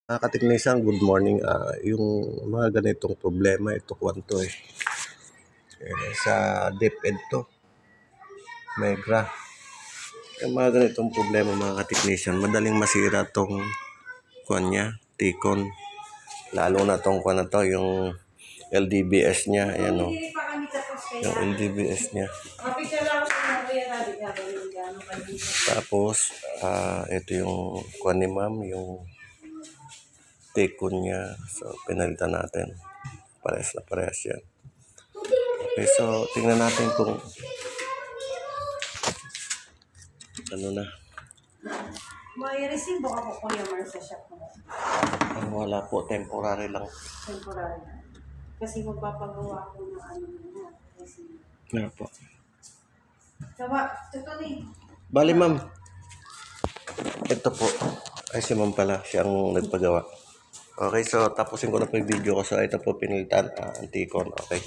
Mga kateknisyan, good morning. Yung mga ganitong problema, ito kwanto sa DepEd to, Megra. Yung mga ganitong problema mga kateknisyan, madaling masira tong kwan niya, Tikon. Lalo na tong kwan na to, yung LDBS niya. Ayan o. Yung LDBS niya. Tapos, ito yung kwan ni ma'am, yung Tikon niya. So, pinalitan natin. Parehas na parehas yan. Okay, so, tingnan natin kung ano na. May receive ba ako Kuya Mar sa shop mo? Wala po, temporary lang. Temporary. Kasi magpapagawa ko ng ano na. Kasi... Nga po. Sawa, ito ni. Bali ma'am, ito po. Ay si ma'am pala, siyang nagpagawa. Okay, so tapusin ko na po yung video ko. So ito po pinilitan, Tikon. Okay.